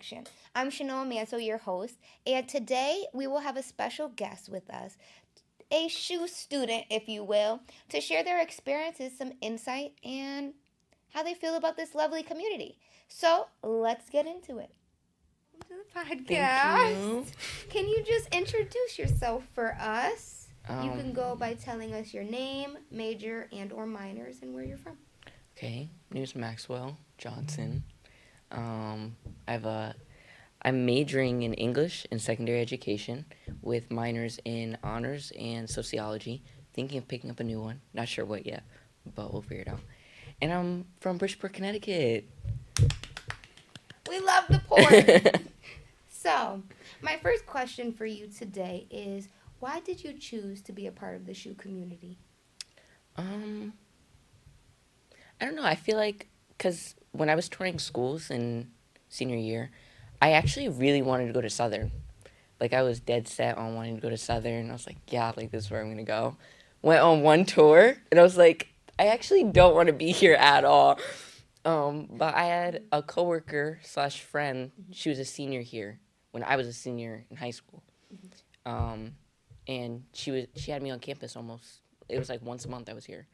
Action. I'm Shanoa Manso, your host, and today we will have a special guest with us, a shoe student, if you will, to share their experiences, some insight, and how they feel about this lovely community. So let's get into it. Welcome to the Thank podcast. you. Can you just introduce yourself for us? You Um, can go by telling us your name, major, and or minors, and where you're from. okay, name's Maxwell Johnson. Um, I have a, I'm majoring in English and secondary education with minors in honors and sociology. Thinking of picking up a new one. Not sure what yet, but we'll figure it out. And I'm from Bridgeport, Connecticut. We love the port. So, my first question for you today is why did you choose to be a part of the shoe community? um, I don't know. I feel like because when I was touring schools in senior year, I actually really wanted to go to Southern. Like I was dead set on wanting to go to Southern. I was like, yeah, like this is where I'm gonna go. Went on one tour and I was like, I actually don't want to be here at all. But I had a coworker slash friend. She was a senior here when I was a senior in high school. Um, and she had me on campus almost. It was like once a month I was here.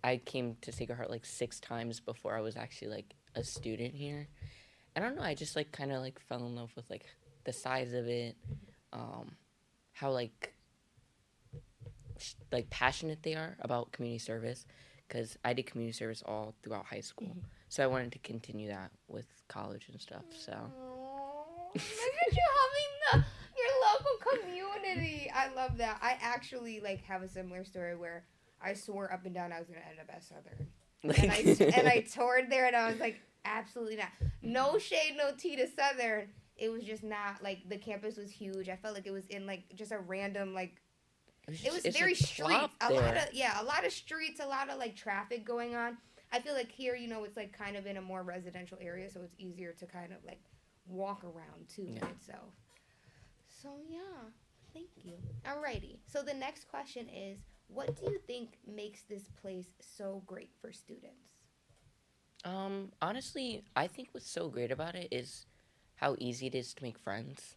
I came to Sacred Heart like 6 times before I was actually like a student here. And I don't know. I just like kind of like fell in love with like the size of it, um, how like passionate they are about community service, because I did community service all throughout high school, so I wanted to continue that with college and stuff. So Look at you having your local community. I love that. I actually like have a similar story where I swore up and down I was gonna end up at Southern, and I toured there and I was like, absolutely not. No shade, no tea to Southern. It was just not like the campus was huge. I felt like it was in like just a random like it was it's very just streets. plop there. A lot of streets, a lot of like traffic going on. I feel like here, it's like kind of in a more residential area, so it's easier to kind of like walk around too Yeah. in itself. So yeah, thank you. Alrighty. So the next question is, what do you think makes this place so great for students? Honestly, I think what's so great about it is how easy it is to make friends.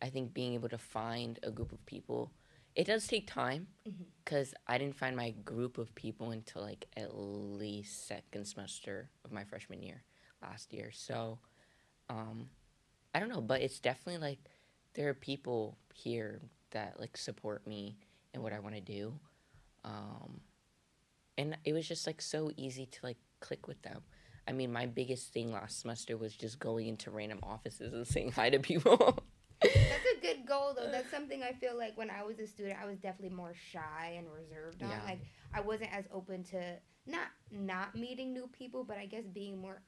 I think being able to find a group of people, it does take time, Mm-hmm. because I didn't find my group of people until like at least second semester of my freshman year last year. So, um, I don't know, but it's definitely like there are people here that like support me and what I want to do. Um, and it was just like so easy to like click with them. I mean, my biggest thing last semester was just going into random offices and saying hi to people. That's a good goal, though. That's something I feel like when I was a student, I was definitely more shy and reserved on. Yeah. Like, I wasn't as open to not meeting new people, but I guess being more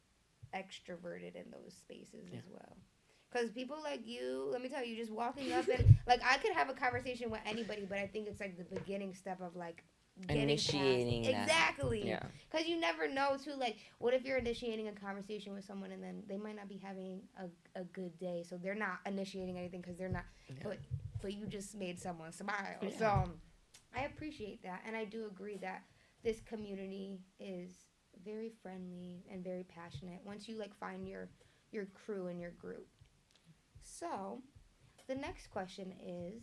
extroverted in those spaces Yeah. as well. Because people like you, let me tell you, just walking up and like I could have a conversation with anybody, but I think it's like the beginning step of like getting past Initiating that. exactly Yeah. because you never know too, like what if you're initiating a conversation with someone and then they might not be having a good day, so they're not initiating anything because they're not Yeah. but you just made someone smile. Yeah. So I appreciate that, and I do agree that this community is very friendly and very passionate once you like find your crew and your group. So the next question is,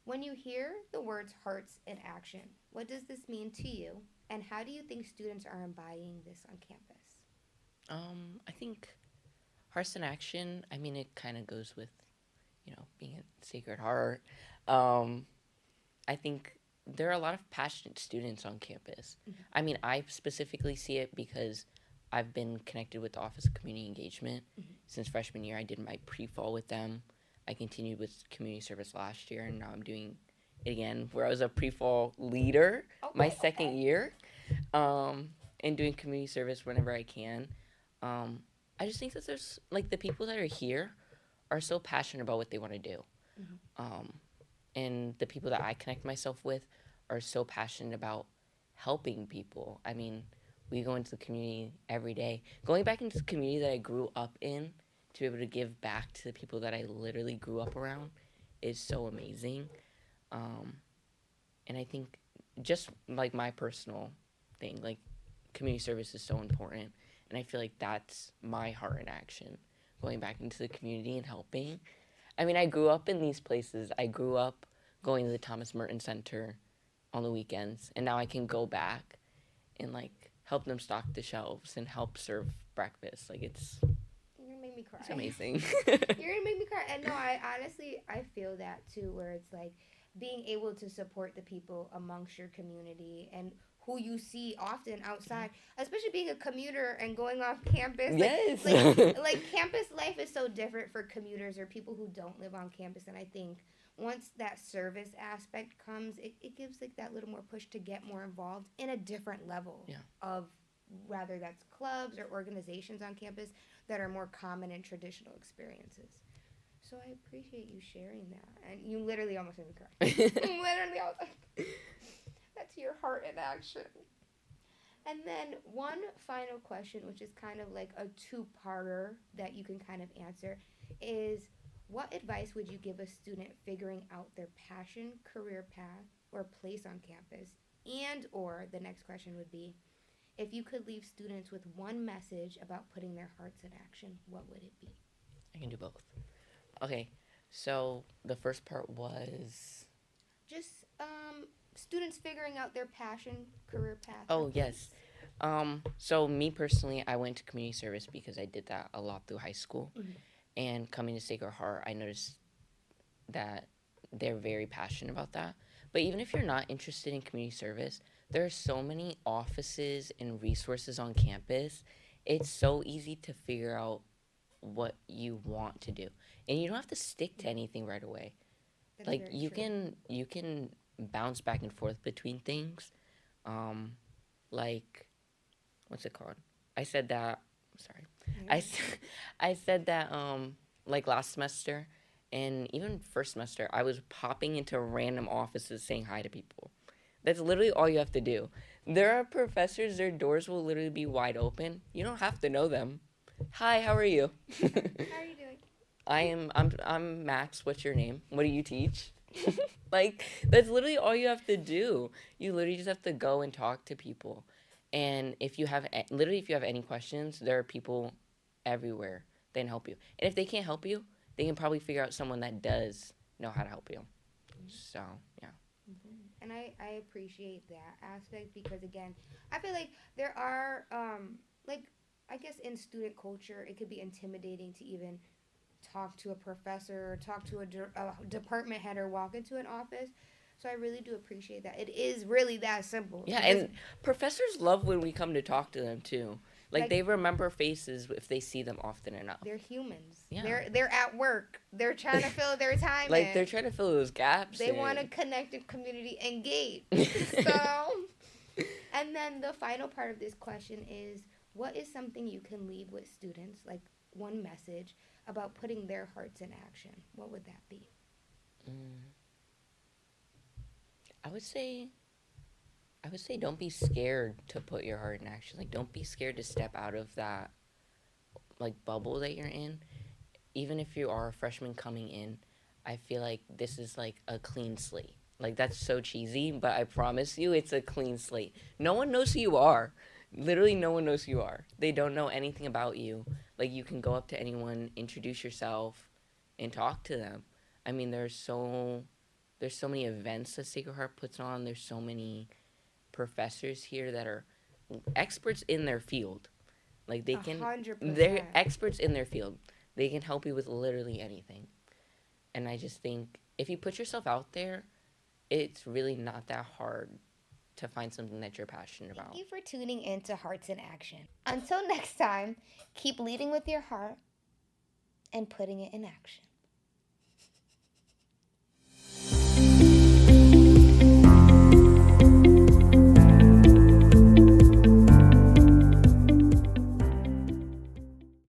when you hear the words hearts in action, what does this mean to you? And how do you think students are embodying this on campus? I think Hearts in Action, I mean, it kind of goes with, being a Sacred Heart. Um, I think there are a lot of passionate students on campus. Mm-hmm. I mean, I specifically see it because I've been connected with the Office of Community Engagement since freshman year. I did my pre-fall with them. I continued with community service last year, and now I'm doing it again, where I was a pre-fall leader my second year, um, and doing community service whenever I can. Um, I just think that there's like the people that are here are so passionate about what they want to do. Mm-hmm. Um, and the people that I connect myself with are so passionate about helping people. I mean, we go into the community every day. Going back into the community that I grew up in to be able to give back to the people that I literally grew up around is so amazing. Um, and I think just like my personal thing, like community service is so important. And I feel like that's my heart in action going back into the community and helping. I mean, I grew up in these places. I grew up going to the Thomas Merton Center on the weekends, and now I can go back and like help them stock the shelves and help serve breakfast. Like You're gonna make me cry. it's amazing. You're gonna make me cry. And no, I honestly I feel that too, where it's like being able to support the people amongst your community and who you see often outside, especially being a commuter and going off campus. Yes. Like campus life is so different for commuters or people who don't live on campus. And I think once that service aspect comes, it gives like that little more push to get more involved in a different level Yeah. of whether that's clubs or organizations on campus that are more common and traditional experiences. So I appreciate you sharing that. And you literally almost made me cry. Literally, I was like, that's your heart in action. And then one final question, which is kind of like a two-parter that you can kind of answer, is what advice would you give a student figuring out their passion, career path, or place on campus? And or the next question would be, if you could leave students with one message about putting their hearts in action, what would it be? I can do both. Okay, so the first part was. Just students figuring out their passion, career path. Oh, yes. So me personally, I went to community service because I did that a lot through high school. Mm-hmm. And coming to Sacred Heart, I noticed that they're very passionate about that. But even if you're not interested in community service, there are so many offices and resources on campus. It's so easy to figure out what you want to do. And you don't have to stick to anything right away. That's Like very you true. can bounce back and forth between things. Like what's it called? I said that. Sorry, I, Yeah. s- I said that like last semester and even first semester I was popping into random offices saying hi to people. That's literally all you have to do. There are professors, their doors will literally be wide open. You don't have to know them. Hi, how are you? How are you doing? I'm Max. What's your name? What do you teach? Like that's literally all you have to do. You literally just have to go and talk to people. And if you have literally if you have any questions, there are people everywhere that can help you. And if they can't help you, they can probably figure out someone that does know how to help you. So, yeah. Mm-hmm. And I appreciate that aspect because again, I feel like there are like I guess in student culture it could be intimidating to even talk to a professor or talk to a department head or walk into an office. So I really do appreciate that. It is really that simple. Yeah, You just and professors love when we come to talk to them too. Like like they remember faces if they see them often enough. they're humans. Yeah. They're at work. They're trying to fill their time Like they're in. trying to fill those gaps They want to in. connect and community engage. So, and then the final part of this question is what is something you can leave with students, like one message about putting their hearts in action? What would that be? Mm, I would say don't be scared to put your heart in action. Like don't be scared to step out of that like bubble that you're in. Even if you are a freshman coming in, I feel like this is like a clean slate. Like that's so cheesy, but I promise you it's a clean slate. No one knows who you are. Literally no one knows who you are. They don't know anything about you. Like you can go up to anyone, introduce yourself and talk to them. I mean there's so many events that Sacred Heart puts on. There's so many professors here that are experts in their field. Like A hundred they're percent. experts in their field. They can help you with literally anything. And I just think if you put yourself out there, it's really not that hard to find something that you're passionate Thank about. you for tuning in to Hearts in Action. Until next time, keep leading with your heart and putting it in action.